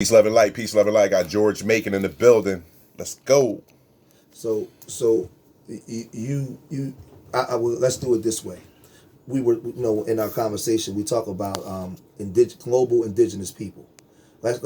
Peace, love, and light. Peace, love, and light. Got George Macon in the building. Let's go. So let's do it this way. We were, in our conversation, we talk about global indigenous people. Let's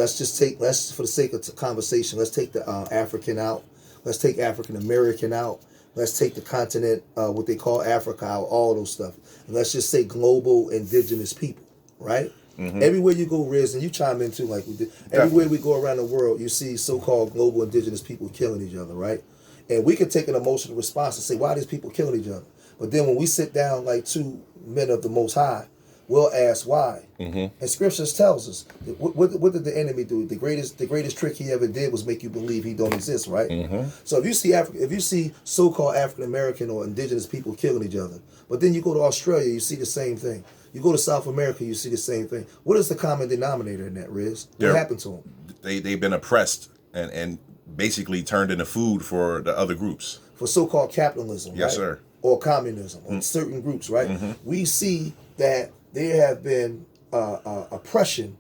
for the sake of conversation, let's take the African out. Let's take African American out. Let's take the continent, what they call Africa out, all those stuff. And let's just say global indigenous people, right? Mm-hmm. Everywhere you go, Riz, and you chime in too, like we did. Everywhere we go around the world, you see so-called global indigenous people killing each other, right? And we can take an emotional response and say, why are these people killing each other? But then when we sit down like two men of the Most High, we'll ask why. Mm-hmm. And Scriptures tells us, what did the enemy do? The greatest trick he ever did was make you believe he don't exist, right? Mm-hmm. So if you see so-called African American or indigenous people killing each other, but then you go to Australia, you see the same thing. You go to South America, you see the same thing. What is the common denominator in that, Riz? What happened to them? They've been oppressed and basically turned into food for the other groups. For so-called capitalism, yes, right? Sir. Or communism, or certain groups, right? Mm-hmm. We see that there have been oppression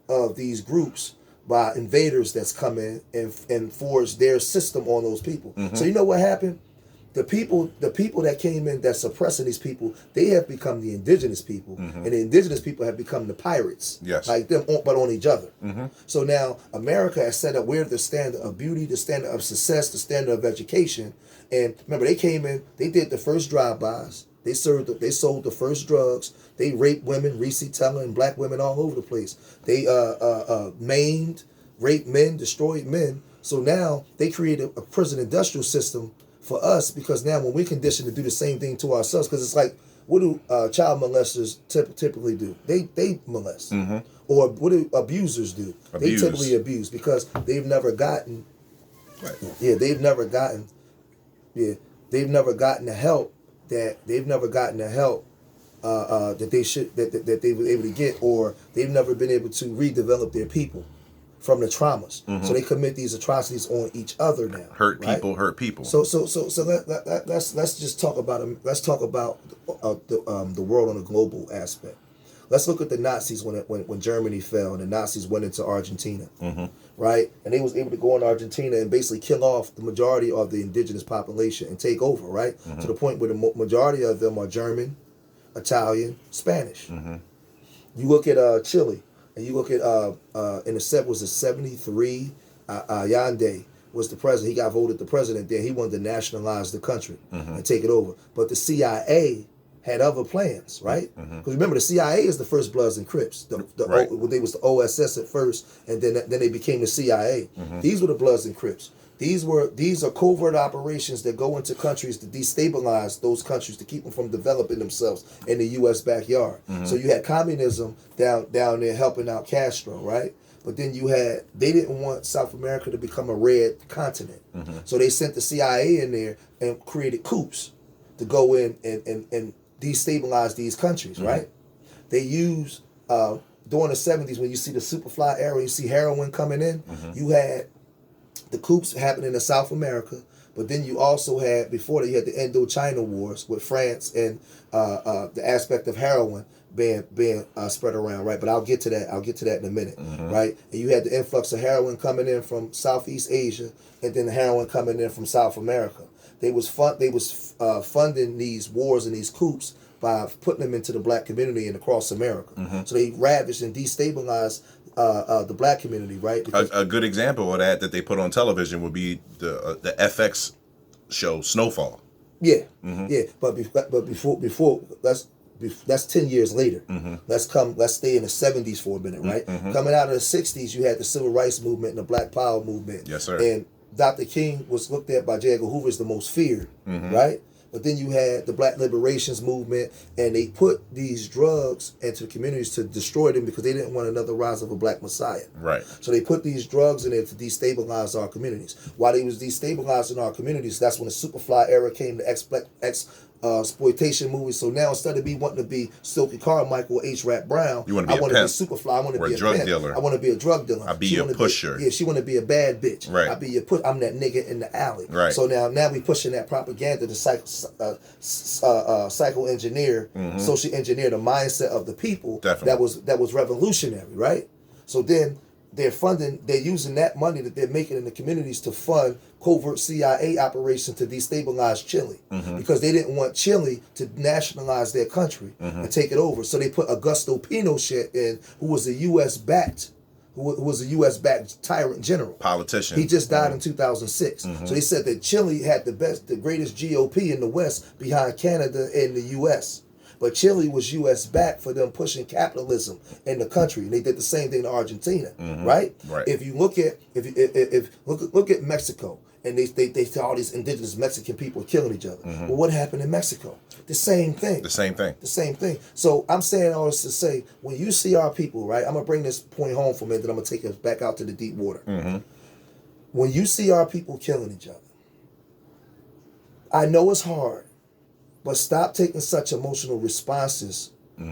of these groups by invaders that's come in and forged their system on those people. Mm-hmm. So you know what happened? The people that came in that's suppressing these people, they have become the indigenous people, mm-hmm. and the indigenous people have become the pirates, yes, like them, but on each other. Mm-hmm. So now America has set up where the standard of beauty, the standard of success, the standard of education. And remember, they came in, they did the first drive-bys, they sold the first drugs, they raped women, Reese Teller and black women all over the place. They maimed, raped men, destroyed men. So now they created a prison industrial system for us, because now when we're conditioned to do the same thing to ourselves, because it's like, what do child molesters typically do? They molest. Mm-hmm. Or what do abusers do? They typically abuse because they've never gotten, right. They've never gotten the help that they were able to get, or they've never been able to redevelop their people from the traumas. Mm-hmm. So they commit these atrocities on each other now. Hurt people. So let's just talk about the world on a global aspect. Let's look at the Nazis when Germany fell and the Nazis went into Argentina, mm-hmm. right? And they was able to go in Argentina and basically kill off the majority of the indigenous population and take over, right? Mm-hmm. To the point where the majority of them are German, Italian, Spanish. Mm-hmm. You look at Chile. And you look at in the set was a 73, Allende was the president. He got voted the president there. He wanted to nationalize the country, mm-hmm. and take it over. But the CIA had other plans, right? Because mm-hmm. remember, the CIA is the first Bloods and Crips. Right. They was the OSS at first, and then they became the CIA. Mm-hmm. These were the Bloods and Crips. These are covert operations that go into countries to destabilize those countries, to keep them from developing themselves in the U.S. backyard. Mm-hmm. So you had communism down there helping out Castro, right? But then they didn't want South America to become a red continent. Mm-hmm. So they sent the CIA in there and created coups to go in and destabilize these countries, mm-hmm. right? They used, during the 70s, when you see the Superfly era, you see heroin coming in, mm-hmm. you had the coups happening in South America, but then you also had, before that, you had the Indochina Wars with France and the aspect of heroin being spread around, right? But I'll get to that in a minute, mm-hmm. right? And you had the influx of heroin coming in from Southeast Asia, and then the heroin coming in from South America. They was funding these wars and these coups by putting them into the black community and across America. Mm-hmm. So they ravaged and destabilized the black community, right? A good example of that they put on television would be the FX show Snowfall. Yeah, mm-hmm. yeah. But before that's 10 years later. Mm-hmm. Let's stay in the 70s for a minute, right? Mm-hmm. Coming out of the 60s, you had the Civil Rights Movement and the Black Power Movement. Yes, sir. And Dr. King was looked at by J. Edgar Hoover as the most feared, mm-hmm. right? But then you had the Black Liberations Movement, and they put these drugs into the communities to destroy them because they didn't want another rise of a black messiah. Right. So they put these drugs in there to destabilize our communities. While they was destabilizing our communities, that's when the Superfly era came, the exploitation movies. So now instead of me wanting to be Silky Carmichael or H. Rap Brown, I want to be Superfly. I want to be a drug pimp. dealer. I want to be a drug dealer. I'll be your pusher. She want to be a bad bitch. Right. I'll be your I'm that nigga in the alley. Right. So now we pushing that propaganda to psycho engineer, mm-hmm. social engineer the mindset of the people. Definitely. That was revolutionary, right? So then they're using that money that they're making in the communities to fund covert CIA operations to destabilize Chile, because they didn't want Chile to nationalize their country and take it over. So they put Augusto Pinochet in, who was a U.S. backed tyrant general, politician. He just died in 2006. So they said that Chile had the greatest GOP in the West behind Canada and the U.S. But Chile was U.S. backed for them pushing capitalism in the country, and they did the same thing to Argentina, right? Right. If you look at look at Mexico, and they say all these indigenous Mexican people are killing each other. Well, what happened in Mexico? The same thing. The same thing. The same thing. So I'm saying all this to say, when you see our people, right? I'm gonna bring this point home for a minute, then I'm gonna take us back out to the deep water. When you see our people killing each other, I know it's hard, but stop taking such emotional responses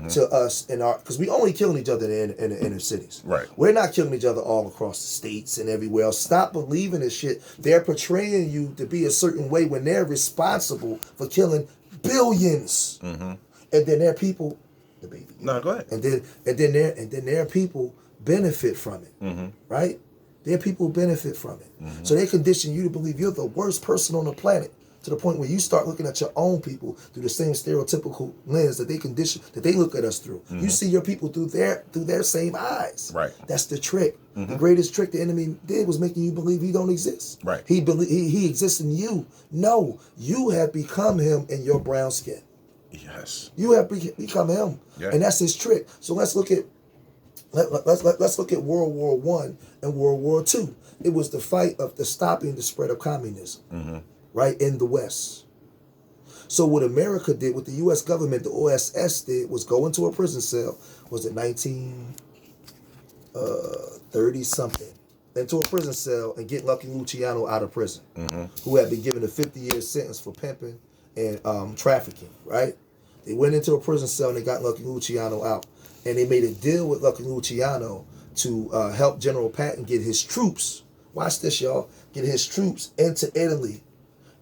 to us in our, because we only killing each other in the inner cities. Right. We're not killing each other all across the states and everywhere else. Stop believing this shit. They're portraying you to be a certain way when they're responsible for killing billions. And then their people, the baby. No, go ahead. And then their people benefit from it. Right? Their people benefit from it. So they condition you to believe you're the worst person on the planet, to the point where you start looking at your own people through the same stereotypical lens that they look at us through. You see your people through their same eyes. Right. That's the trick. The greatest trick the enemy did was making you believe he don't exist. Right. He exists in you. No, you have become him in your brown skin. Yes. You have become him, and that's his trick. So let's look at let's look at World War I and World War II. It was the fight of the stopping the spread of communism. Right, in the West. So what America did, what the U.S. government, the OSS did, was go into a prison cell, was it 1930-something, into a prison cell and get Lucky Luciano out of prison, who had been given a 50-year sentence for pimping and trafficking, right? They went into a prison cell and they got Lucky Luciano out. And they made a deal with Lucky Luciano to help General Patton get his troops, watch this, y'all, get his troops into Italy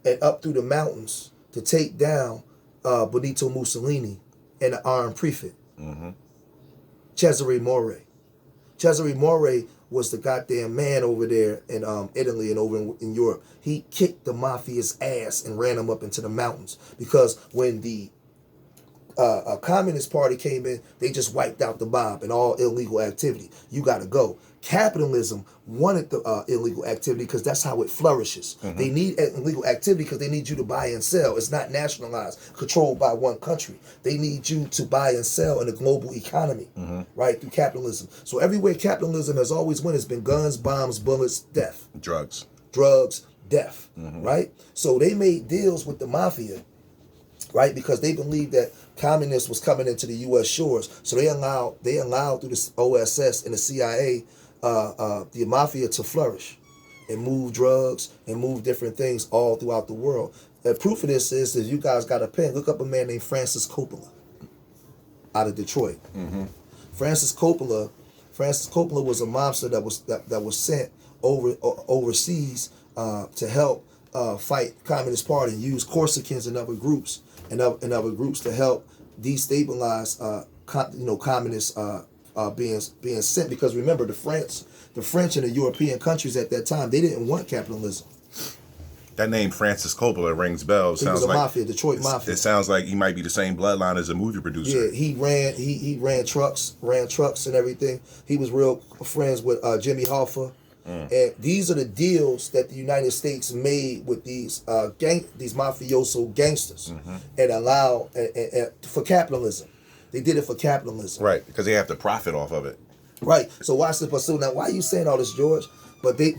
and up through the mountains to take down Benito Mussolini and the armed prefect, Cesare Moro. Cesare Moro was the goddamn man over there in Italy and over in Europe. He kicked the mafia's ass and ran them up into the mountains, because when the Communist Party came in, they just wiped out the mob and all illegal activity. You got to go. Capitalism wanted the illegal activity because that's how it flourishes. They need illegal activity because they need you to buy and sell. It's not nationalized, controlled by one country. They need you to buy and sell in a global economy, right, through capitalism. So everywhere capitalism has always went, it's been guns, bombs, bullets, death. Drugs, death, right? So they made deals with the mafia, right, because they believed that communists was coming into the U.S. shores. So they allowed through the OSS and the CIA the mafia to flourish and move drugs and move different things all throughout the world. The proof of this is, if you guys got a pen, look up a man named Francis Coppola out of Detroit. Francis Coppola was a mobster that was sent overseas to help fight Communist Party and use Corsicans and other groups to help destabilize communists being sent, because remember the French and the European countries at that time, they didn't want capitalism. That name Francis Coppola rings bells. He was a mafia, Detroit mafia. It sounds like he might be the same bloodline as a movie producer. Yeah, he ran trucks and everything. He was real friends with Jimmy Hoffa. And these are the deals that the United States made with these mafioso gangsters, and allow for capitalism. They did it for capitalism, right? Because they have to profit off of it, right? So watch this. So now, why are you saying all this, George? But they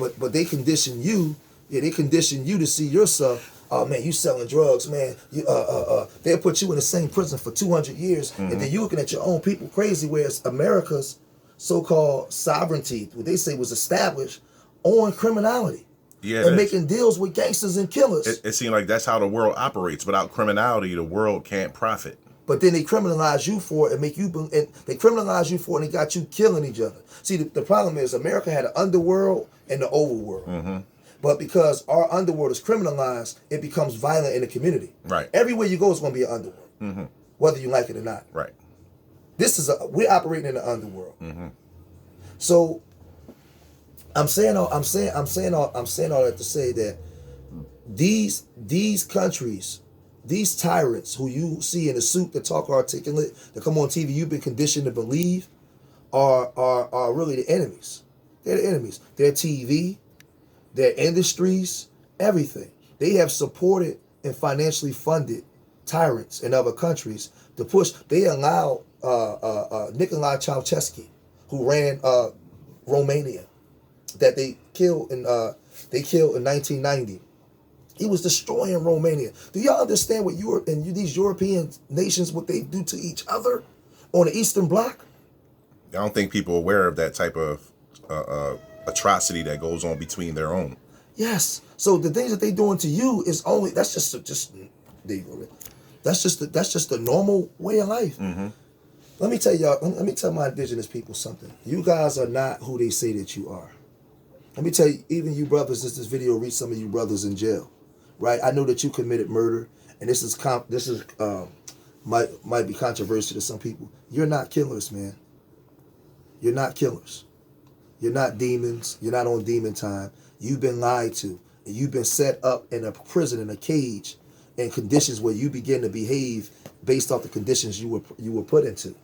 condition you. Yeah, they condition you to see yourself. Oh man, you selling drugs, man. They'll put you in the same prison for 200 years, and then you looking at your own people crazy. Whereas America's so-called sovereignty, what they say, was established on criminality. Yeah, and making deals with gangsters and killers. It seems like that's how the world operates. Without criminality, the world can't profit. But then they criminalize you for it and they criminalize you for it and they got you killing each other. See, the problem is America had an underworld and the overworld. But because our underworld is criminalized, it becomes violent in the community. Right. Everywhere you go is going to be an underworld, whether you like it or not. Right. We're operating in the underworld. So I'm saying all that to say that these countries, these tyrants who you see in a suit that talk articulate, that come on TV, you've been conditioned to believe are really the enemies. They're the enemies. Their TV, their industries, everything. They have supported and financially funded tyrants in other countries to push. They allow Nicolae Ceausescu, who ran Romania, that they killed in 1990. He was destroying Romania. Do y'all understand what Europe and these European nations, what they do to each other on the Eastern Bloc? I don't think people are aware of that type of atrocity that goes on between their own. Yes. So the things that they doing to you is only that's just the normal way of life. Mm-hmm. Let me tell y'all. Let me tell my indigenous people something. You guys are not who they say that you are. Let me tell you, even you brothers, since this video reached some of you brothers in jail, right? I know that you committed murder, and this is might be controversial to some people. You're not killers, man. You're not killers. You're not demons. You're not on demon time. You've been lied to, and you've been set up in a prison, in a cage, in conditions where you begin to behave based off the conditions you were put into.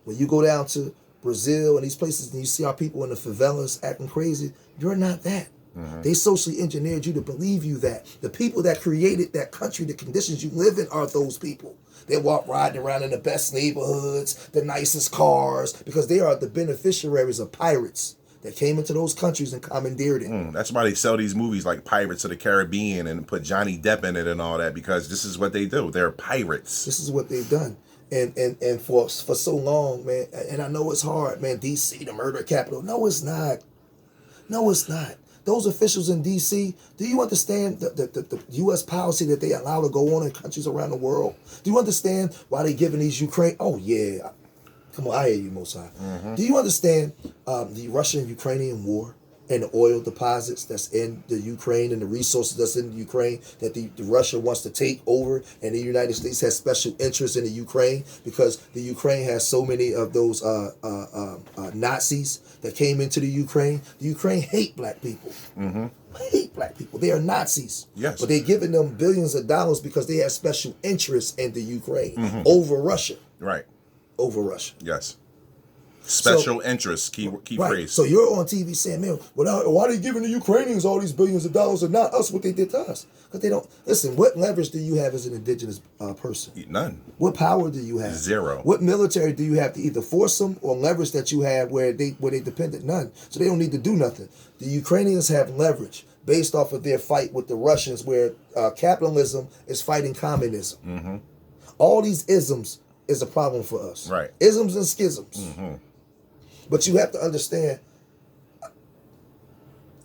When you go down to Brazil and these places and you see our people in the favelas acting crazy, you're not that. Mm-hmm. They socially engineered you to believe you that. The people that created that country, the conditions you live in, are those people. They walk riding around in the best neighborhoods, the nicest cars, because they are the beneficiaries of pirates that came into those countries and commandeered it. That's why they sell these movies like Pirates of the Caribbean and put Johnny Depp in it and all that, because this is what they do. They're pirates. This is what they've done. And for so long, man, and I know it's hard, man, DC, the murder capital. No, it's not. No, it's not. Those officials in DC, do you understand the U.S. policy that they allow to go on in countries around the world? Do you understand why they giving these Ukraine? Oh, yeah. Come on, I hear you, Most High. Mm-hmm. Do you understand the Russian-Ukrainian war and the oil deposits that's in the Ukraine and the resources that's in the Ukraine that the Russia wants to take over, and the United States has special interest in the Ukraine because the Ukraine has so many of those Nazis that came into the Ukraine. The Ukraine hate black people. Mm-hmm. Hate black people. They are Nazis. Yes. But they're giving them billions of dollars because they have special interest in the Ukraine over Russia. Right. Over Russia. Yes. Special interests, key right. phrase. So you're on TV saying, man, why are they giving the Ukrainians all these billions of dollars and not us what they did to us? Because they don't. Listen, what leverage do you have as an indigenous person? None. What power do you have? Zero. What military do you have to either force them or leverage that you have where they dependent? None. So they don't need to do nothing. The Ukrainians have leverage based off of their fight with the Russians where capitalism is fighting communism. Mm-hmm. All these isms is a problem for us. Right. Isms and schisms. Mm-hmm. But you have to understand,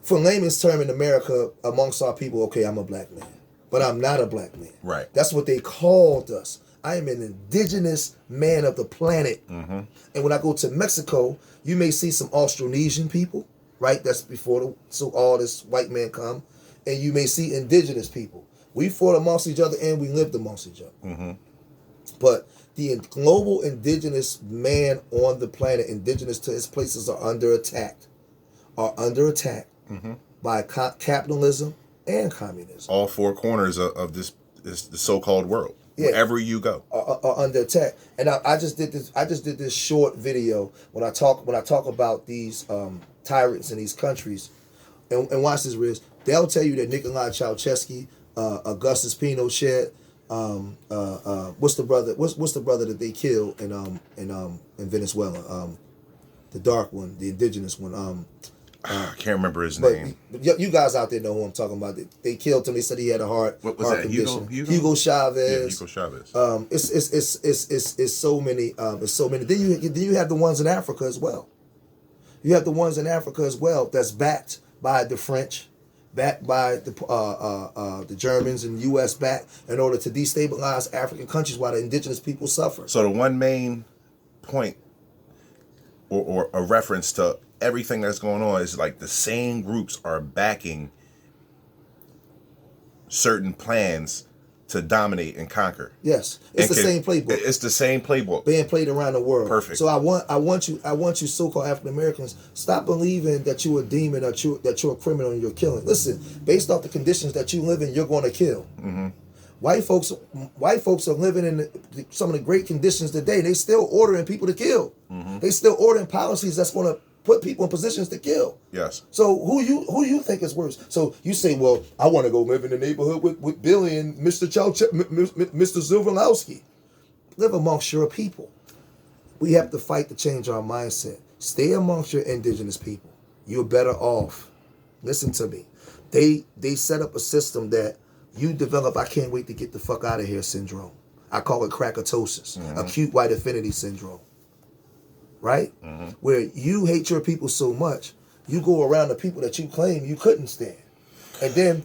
for layman's term in America, amongst our people, okay, I'm a black man, but I'm not a black man. Right. That's what they called us. I am an indigenous man of the planet. Mm-hmm. And when I go to Mexico, you may see some Austronesian people, right? That's before all this white man come. And you may see indigenous people. We fought amongst each other and we lived amongst each other. Mm-hmm. But the global indigenous man on the planet, indigenous to his places, are under attack. By capitalism and communism. All four corners of the so-called world. Yeah. Wherever you go. Are under attack. And I just did this short video when I talk about these tyrants in these countries. And watch this, Riz. They'll tell you that Nicolae Ceausescu, Augustus Pinochet, what's the brother that they killed in Venezuela? The dark one, the indigenous one. I can't remember his name. But you guys out there know who I'm talking about. They killed him. They said he had a heart condition. Hugo Chavez. Yeah, Hugo Chavez. It's so many. It's so many. Then you have the ones in Africa as well. You have the ones in Africa as well that's backed by the French, backed by the Germans and U.S. backed in order to destabilize African countries while the indigenous people suffer. So the one main point or a reference to everything that's going on is like the same groups are backing certain plans to dominate and conquer. Yes, it's the same playbook. It's the same playbook being played around the world. Perfect. So I want you so-called African Americans, stop believing that you're a demon, that you're a criminal and you're killing. Listen, based off the conditions that you live in, you're going to kill. Mm-hmm. White folks are living in some of the great conditions today. They still ordering people to kill. Mm-hmm. They still ordering policies that's going to put people in positions to kill. Yes. So who you think is worse? So you say, well, I want to go live in the neighborhood with Billy and Mr. Mr. Zurvalowski. Live amongst your people. We have to fight to change our mindset. Stay amongst your indigenous people. You're better off. Listen to me. They set up a system that you develop, I can't wait to get the fuck out of here syndrome. I call it crackatosis, acute white affinity syndrome. Right? Mm-hmm. Where you hate your people so much, you go around the people that you claim you couldn't stand. And then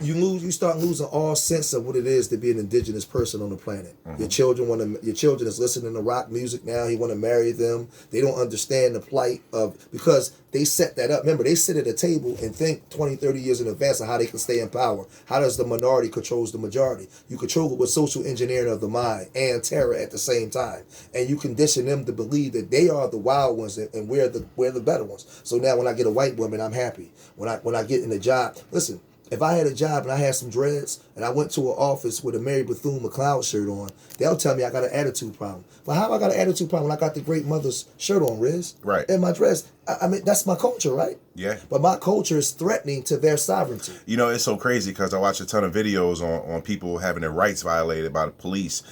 you start losing all sense of what it is to be an indigenous person on the planet. Mm-hmm. Your children is listening to rock music now. You want to marry them. They don't understand the plight because they set that up. Remember, they sit at a table and think 20, 30 years in advance of how they can stay in power. How does the minority controls the majority? You control it with social engineering of the mind and terror at the same time. And you condition them to believe that they are the wild ones and we're the better ones. So now when I get a white woman, I'm happy. When I get in a job, listen, if I had a job and I had some dreads and I went to an office with a Mary Bethune-McLeod shirt on, they'll tell me I got an attitude problem. But how have I got an attitude problem when I got the great mother's shirt on, Riz? Right. And my dress. I mean, that's my culture, right? Yeah. But my culture is threatening to their sovereignty. You know, it's so crazy because I watch a ton of videos on people having their rights violated by the police.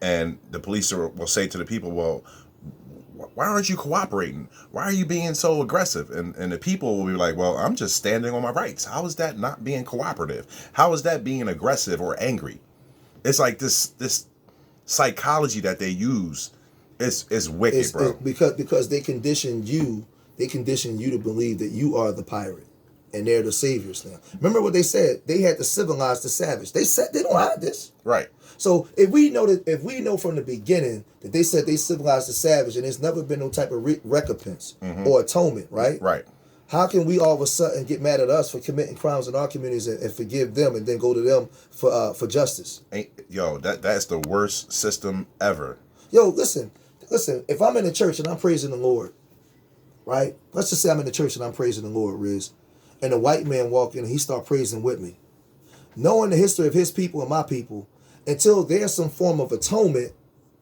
And the police will say to the people, well, why aren't you cooperating? Why are you being so aggressive? And the people will be like, well, I'm just standing on my rights. How is that not being cooperative? How is that being aggressive or angry? It's like this psychology that they use is wicked, bro. Because they condition you to believe that you are the pirate and they're the saviors now. Remember what they said? They had to civilize the savage. They said they don't hide this. Right. So if we know from the beginning that they said they civilized the savage and there's never been no type of recompense or atonement, right? Right. How can we all of a sudden get mad at us for committing crimes in our communities and forgive them and then go to them for justice? Yo, that's the worst system ever. Yo, listen. If I'm in the church and I'm praising the Lord, right? Let's just say I'm in the church and I'm praising the Lord, Riz, and a white man walk in and he start praising with me. Knowing the history of his people and my people, until there's some form of atonement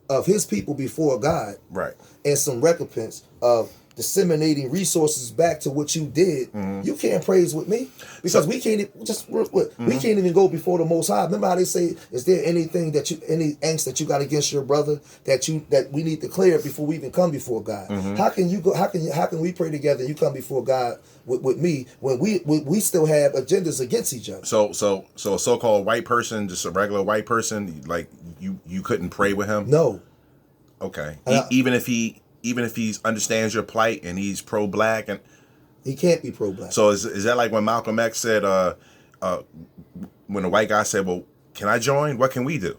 of his people before God, right, and some recompense of disseminating resources back to what you did, you can't praise with me because we can't we can't even go before the Most High. Remember how they say, is there anything any angst that you got against your brother that we need to clear before we even come before God? How can you go? How can we pray together and you come before God with me when we still have agendas against each other? So a so-called white person, just a regular white person, like you couldn't pray with him? No. Okay. Even if he understands your plight and he's pro-black, and he can't be pro-black. So is that like when Malcolm X said, when the white guy said, "Well, can I join? What can we do?"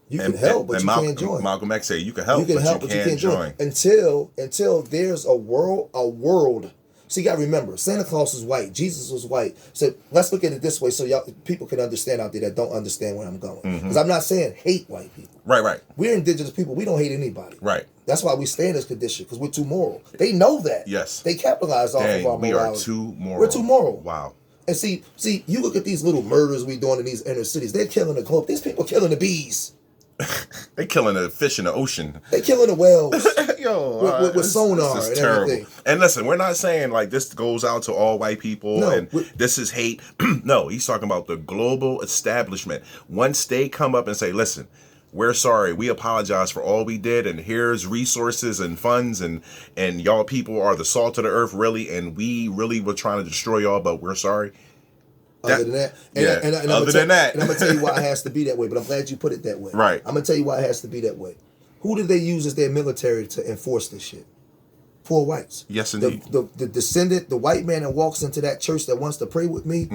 You can help, but you can't join. Malcolm X said, "You can help, but you can't join until there's a world." So you got to remember, Santa Claus is white. Jesus was white. So let's look at it this way so people can understand out there that don't understand where I'm going. Because I'm not saying hate white people. Right. We're indigenous people. We don't hate anybody. Right. That's why we stay in this condition, because we're too moral. They know that. Yes. They capitalize off of our morality. We are too moral. We're too moral. Wow. And see, you look at these little murders we doing in these inner cities. They're killing the globe. These people killing the bees. They killing the fish in the ocean. They killing the whales. Yo, with sonar this is and terrible. everything. And listen, we're not saying like this goes out to all white people and this is hate. No, he's talking about the global establishment. Once they come up and say, listen, we're sorry, we apologize for all we did, and here's resources and funds, and y'all people are the salt of the earth, really, and we really were trying to destroy y'all, but we're sorry. Other than that, and I'm gonna tell you why it has to be that way. But I'm glad you put it that way. Right. I'm gonna tell you why it has to be that way. Who did they use as their military to enforce this shit? Poor whites. Yes, indeed. The descendant, the white man that walks into that church that wants to pray with me.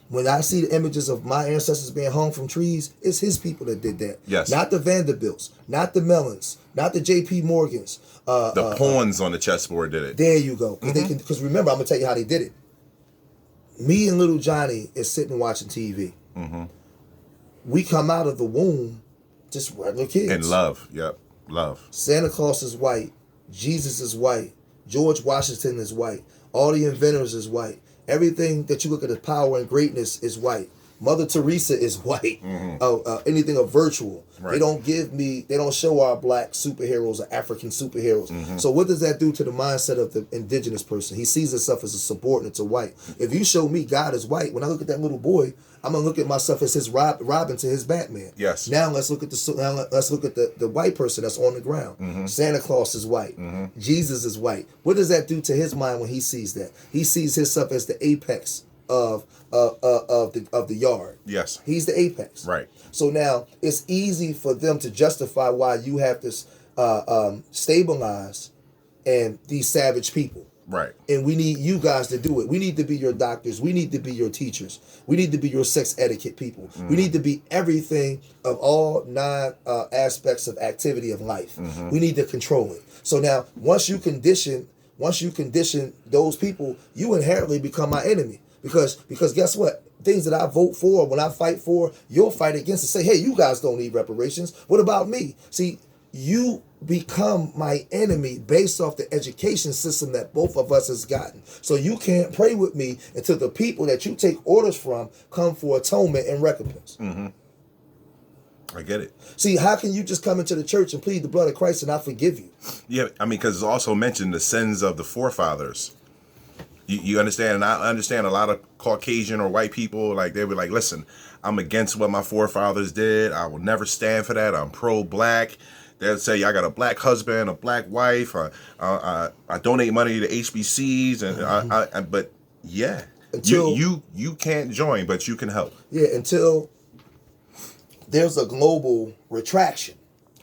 When I see the images of my ancestors being hung from trees, it's his people that did that. Yes. Not the Vanderbilts, not the Mellons, not the J.P. Morgans. The pawns on the chessboard did it. There you go. Because remember, I'm gonna tell you how they did it. Me and little Johnny is sitting watching TV. we come out of the womb just regular kids. And love. Yep. Love. Santa Claus is white. Jesus is white. George Washington is white. All the inventors is white. Everything that you look at as power and greatness is white. Mother Teresa is white. Anything of virtual. Right. They don't show our black superheroes or African superheroes. So what does that do to the mindset of the indigenous person? He sees himself as a subordinate to white. If you show me God is white, when I look at that little boy, I'm gonna look at myself as his Robin to his Batman. Yes. Now let's look at the white person that's on the ground. Santa Claus is white. Jesus is white. What does that do to his mind when he sees that? He sees himself as the apex of the yard. Yes. He's the apex. Right. So now it's easy for them to justify why you have to stabilize and these savage people. Right. And we need you guys to do it. We need to be your doctors. We need to be your teachers. We need to be your sex etiquette people. We need to be everything of all 9 aspects of activity of life. We need to control it. So now, once you condition those people, you inherently become my enemy. Because guess what? Things that I vote for, when I fight for, you'll fight against and say, hey, you guys don't need reparations. What about me? See, you become my enemy based off the education system that both of us has gotten. So you can't pray with me until the people that you take orders from come for atonement and recompense. I get it. See, how can you just come into the church and plead the blood of Christ and I forgive you? Yeah, I mean, because it's also mentioned the sins of the forefathers. You understand? And I understand a lot of Caucasian or white people, like, they were like, listen, I'm against what my forefathers did. I will never stand for that. I'm pro-black. They'll say, I got a black husband, a black wife. I donate money to HBCs. And but yeah, until, you can't join, but you can help. Yeah, until there's a global retraction.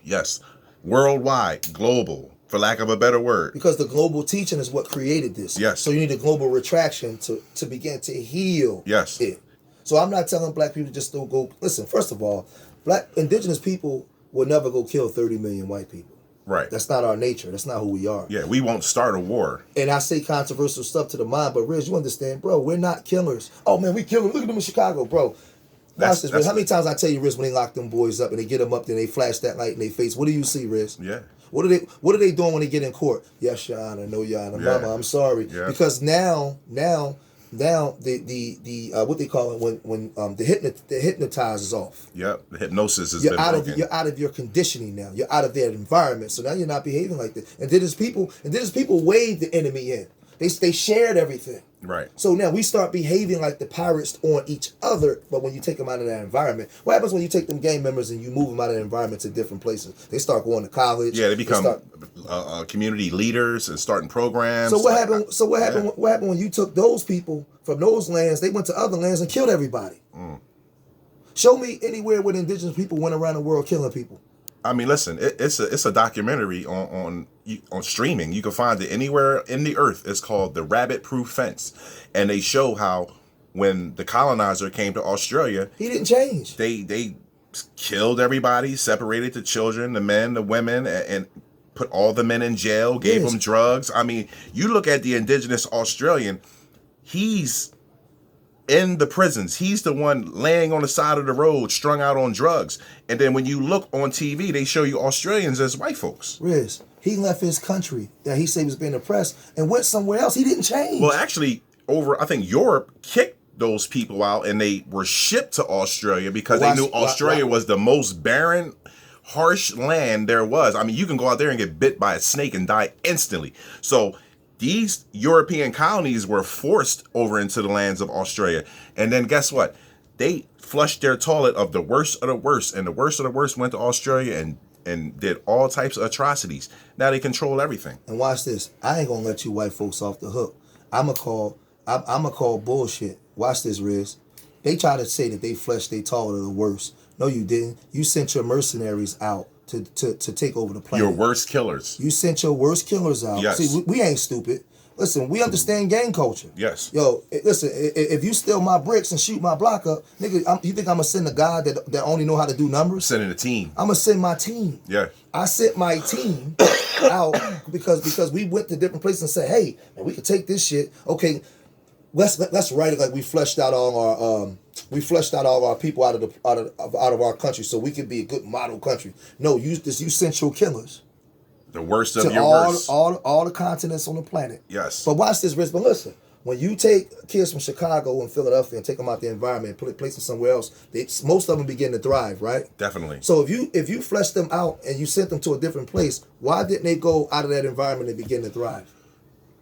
Yes. Worldwide, global. For lack of a better word. Because the global teaching is what created this. Yes. So you need a global retraction to begin to heal it. So I'm not telling black people just don't go. Listen, first of all, black indigenous people will never go kill 30 million white people. Right. That's not our nature. That's not who we are. Yeah, we won't start a war. And I say controversial stuff to the mind, but Riz, you understand, bro, we're not killers. Oh man, we killing. Look at them in Chicago, bro. Watch this, Riz. How many times I tell you, Riz, when they lock them boys up and they get them up there and they flash that light in their face, what do you see, Riz? Yeah. What are they doing when they get in court? Yes, Your Honor, no, Your Honor. Yeah. Mama, I'm sorry. Yeah. Because now the what they call it when the hypnotize is off. Yep. The hypnosis has You're been out broken. you're out of your conditioning now. You're out of their environment. So now you're not behaving like that. And then there's people wave the enemy in. They shared everything. Right. So now we start behaving like the pirates on each other, but when you take them out of that environment, what happens when you take them gang members and you move them out of the environment to different places? They start going to college. Yeah, they become community leaders and starting programs. So what happened? So what happened? What happened when you took those people from those lands? They went to other lands and killed everybody. Show me anywhere where the indigenous people went around the world killing people. I mean, listen, it's a documentary on streaming. You can find it anywhere in the earth. It's called The Rabbit Proof Fence, and they show how when the colonizer came to Australia, he didn't change. They killed everybody, separated the children, the men, the women, and put all the men in jail, gave them drugs. I mean, you look at the indigenous Australian, he's in the prisons. He's the one laying on the side of the road, strung out on drugs. And then when you look on TV, they show you Australians as white folks. Riz, he left his country that he said was being oppressed and went somewhere else. He didn't change. Well, actually, I think Europe kicked those people out and they were shipped to Australia because they knew Australia was the most barren, harsh land there was. I mean, you can go out there and get bit by a snake and die instantly. So these European colonies were forced over into the lands of Australia. And then guess what? They flushed their toilet of the worst of the worst. And the worst of the worst went to Australia and did all types of atrocities. Now they control everything. And watch this. I ain't gonna let you white folks off the hook. I'ma call bullshit. Watch this, Riz. They try to say that they flushed their toilet of the worst. No, you didn't. You sent your mercenaries out to take over the planet. Your worst killers. You sent your worst killers out. Yes. See, we ain't stupid. Listen, we understand gang culture. Yes. Yo, listen, if you steal my bricks and shoot my block up, nigga, you think I'm gonna send a guy that only know how to do numbers? Sending a team. I'm gonna send my team. Yeah. I sent my team out because we went to different places and said, hey, man, we could take this shit. Okay, let's write it like we fleshed out all our people out of our country so we could be a good model country. No, you sent your killers The worst of to your worst. all the continents on the planet. Yes. But watch this, Rich. But listen, when you take kids from Chicago and Philadelphia and take them out the environment and place them somewhere else, most of them begin to thrive, right? Definitely. So if you flesh them out and you sent them to a different place, why didn't they go out of that environment and begin to thrive?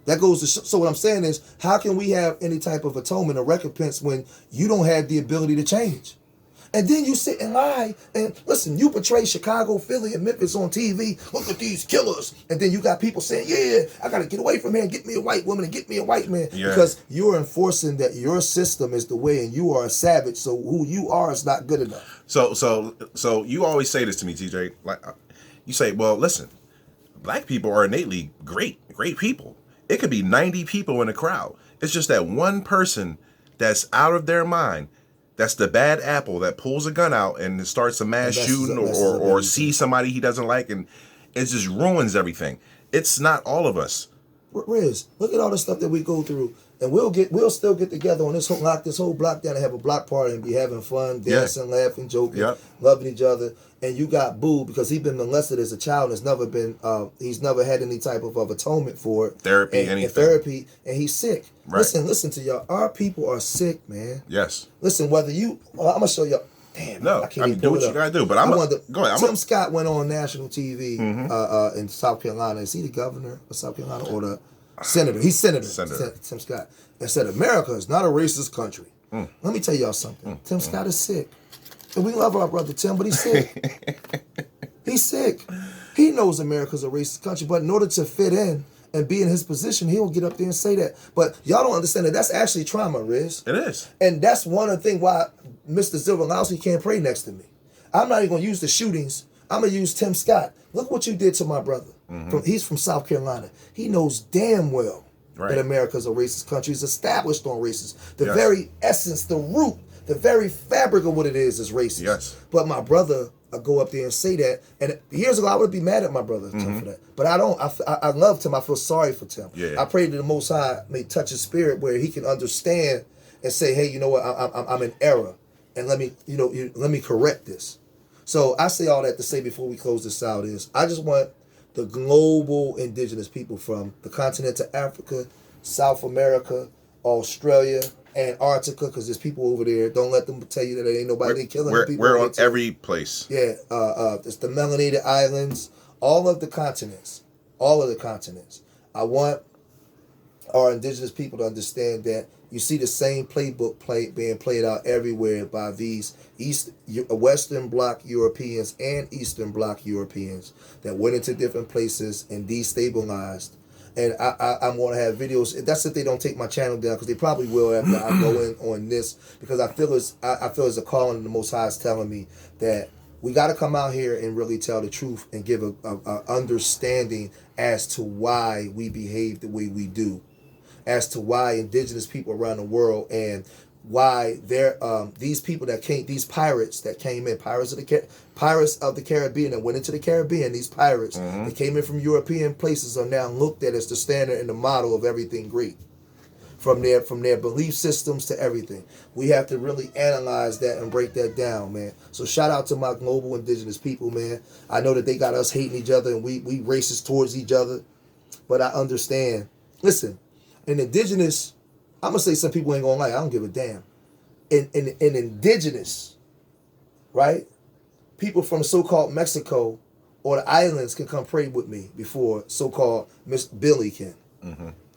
That goes to so what I'm saying is, how can we have any type of atonement or recompense when you don't have the ability to change? And then you sit and lie and listen, you portray Chicago, Philly, and Memphis on TV. Look at these killers. And then you got people saying, yeah, I got to get away from here and get me a white woman and get me a white man. Yeah. Because you're enforcing that your system is the way and you are a savage. So who you are is not good enough. So you always say this to me, TJ. Like, you say, well, listen, black people are innately great people. It could be 90 people in a crowd. It's just that one person that's out of their mind. That's the bad apple that pulls a gun out and starts a mass shooting or sees somebody he doesn't like, and it just ruins everything. It's not all of us. Riz, look at all the stuff that we go through, and we'll still get together on knock this whole block down and have a block party and be having fun, dancing, laughing, joking, loving each other. And you got booed because he's been molested as a child and he's never had any type of atonement for it. Therapy, and he's sick. Right. Listen to y'all. Our people are sick, man. Yes. Listen, I'm gonna show y'all. Damn. No, I can't even do what you gotta do. But go ahead. Tim Scott went on national TV in South Carolina. Is he the governor of South Carolina or the senator? He's senator. Tim Scott. And said America is not a racist country. Let me tell y'all something. Tim Scott is sick. And we love our brother Tim, but he's sick. He's sick. He knows America's a racist country, but in order to fit in and be in his position, he'll get up there and say that. But y'all don't understand that that's actually trauma, Riz. It is. And that's one of the things why Mr. Zilverlowski can't pray next to me. I'm not even going to use the shootings. I'm going to use Tim Scott. Look what you did to my brother. He's from South Carolina. He knows damn well that America's a racist country. It's established on racism. The very essence, the root, the very fabric of what it is racist. Yes. But my brother go up there and say that. And years ago, I would be mad at my brother Tim for that. But I don't. I love Tim. I feel sorry for Tim. Yeah. I pray that the Most High may touch his spirit where he can understand and say, hey, you know what? I'm in error. And let me correct this. So I say all that to say before we close this out is I just want the global indigenous people from the continent of Africa, South America, Australia, Antarctica, because there's people over there. Don't let them tell you that there ain't nobody killing people. We're on every place. Yeah, it's the Melanated Islands, all of the continents. I want our indigenous people to understand that you see the same playbook being played out everywhere by these Western Bloc Europeans and Eastern Bloc Europeans that went into different places and destabilized. And I'm going to have videos. That's if they don't take my channel down, because they probably will after I go in on this, because I feel as a calling of the Most High is telling me that we got to come out here and really tell the truth and give a understanding as to why we behave the way we do, as to why indigenous people around the world and why these people that came, these pirates that came in, pirates of the Caribbean that went into the Caribbean, these pirates that came in from European places are now looked at as the standard and the model of everything great. From their belief systems to everything. We have to really analyze that and break that down, man. So shout out to my global indigenous people, man. I know that they got us hating each other and we racist towards each other, but I understand. Listen, an indigenous, I'm going to say some people ain't going to like it. I don't give a damn. In indigenous, right? People from so-called Mexico or the islands can come pray with me before so-called Miss Billy can.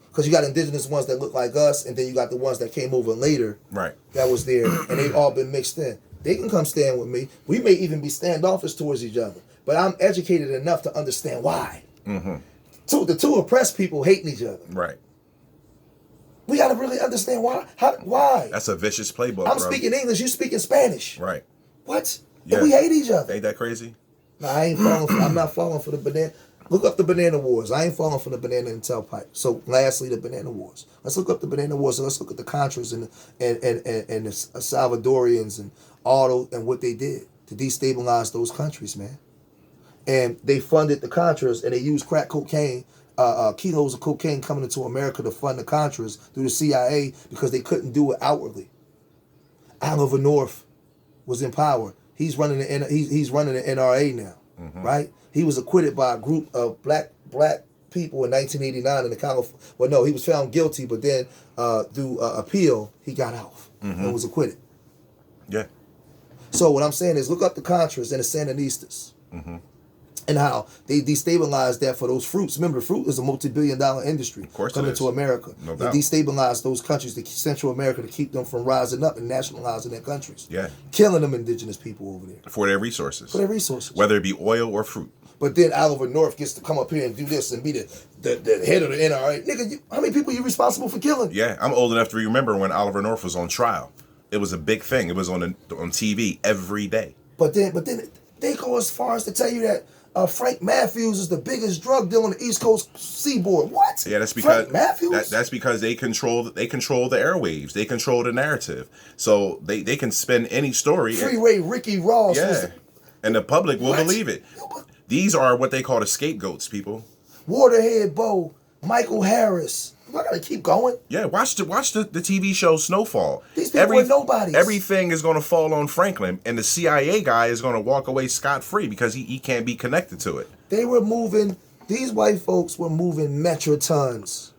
Because you got indigenous ones that look like us, and then you got the ones that came over later. Right. That was there, and they've all been mixed in. They can come stand with me. We may even be standoffish towards each other. But I'm educated enough to understand why. So the two oppressed people hating each other. Right. We got to really understand why. Why? That's a vicious playbook, I'm speaking English, you speaking Spanish. Right. What? Yeah. And we hate each other. Ain't that crazy? No, I'm not falling for the banana. Look up the Banana Wars. I ain't falling for the banana and tailpipe. So lastly, the Banana Wars. Let's look up the Banana Wars and let's look at the Contras and the Salvadorians and and what they did to destabilize those countries, man. And they funded the Contras and they used crack cocaine kilos of cocaine coming into America to fund the Contras through the CIA because they couldn't do it outwardly. Oliver North was in power. He's running he's running the NRA now, right? He was acquitted by a group of black people in 1989 in the California. Well, no, he was found guilty, but then through appeal, he got off and was acquitted. Yeah. So what I'm saying is, look up the Contras and the Sandinistas, and how they destabilized that for those fruits. Remember, the fruit is a multi-billion-dollar industry coming into America. No They doubt. destabilized those countries, Central America, to keep them from rising up and nationalizing their countries. Yeah. Killing them indigenous people over there. For their resources. For their resources. Whether it be oil or fruit. But then Oliver North gets to come up here and do this and be the head of the NRA. Nigga, how many people are you responsible for killing? Yeah, I'm old enough to remember when Oliver North was on trial. It was a big thing. It was on TV every day. But then they go as far as to tell you that Frank Matthews is the biggest drug dealer on the East Coast seaboard. What? Yeah, that's because Frank Matthews? that's because they control the airwaves. They control the narrative. So they can spin any story. Freeway Ricky Ross. Yeah. And the public will What? believe it. These are what they call the scapegoats, people. Waterhead Bo, Michael Harris. I gotta keep going. Yeah, watch the TV show Snowfall. These people are nobodies. Everything is going to fall on Franklin, and the CIA guy is going to walk away scot-free because he can't be connected to it. They were moving, these white folks were moving metrotons.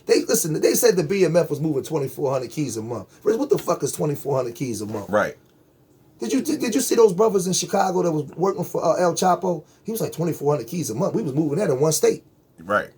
They said the BMF was moving 2,400 keys a month. What the fuck is 2,400 keys a month? Right. Did you see those brothers in Chicago that was working for El Chapo? He was like 2,400 keys a month. We was moving that in one state. Right.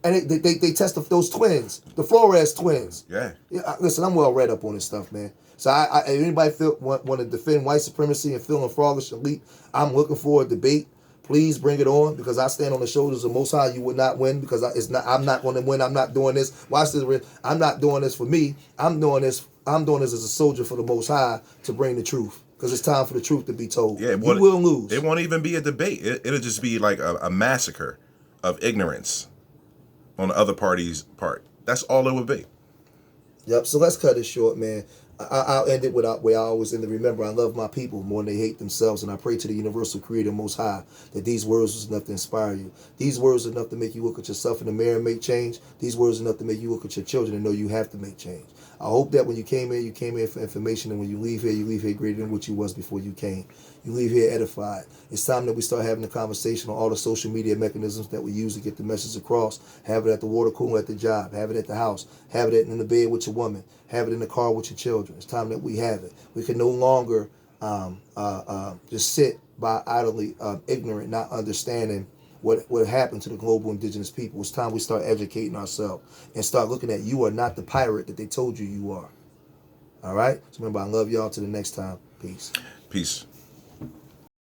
And they tested those twins, the Flores twins. Yeah. Listen, I'm well read up on this stuff, man. So if anybody want to defend white supremacy and feeling froggish and elite, I'm looking for a debate. Please bring it on, because I stand on the shoulders of Most High. You would not win, because I'm not going to win. I'm not doing this. Watch this. I'm not doing this for me. I'm doing this as a soldier for the Most High to bring the truth. Because it's time for the truth to be told. Yeah, you will lose. It won't even be a debate. It'll just be like a massacre of ignorance on the other party's part. That's all it would be. Yep. So let's cut it short, man. I'll end it without where I always end it. Remember, I love my people more than they hate themselves, and I pray to the universal creator Most High that these words was enough to inspire you. These words are enough to make you look at yourself in the mirror and make change. These words are enough to make you look at your children and know you have to make change. I hope that when you came here for information, and when you leave here greater than what you was before you came. You leave here edified. It's time that we start having a conversation on all the social media mechanisms that we use to get the message across. Have it at the water cooler at the job. Have it at the house. Have it in the bed with your woman. Have it in the car with your children. It's time that we have it. We can no longer just sit by idly ignorant, not understanding what happened to the global indigenous people. It's time we start educating ourselves and start looking at, you are not the pirate that they told you you are. All right? So remember, I love y'all. Till the next time. Peace. Peace.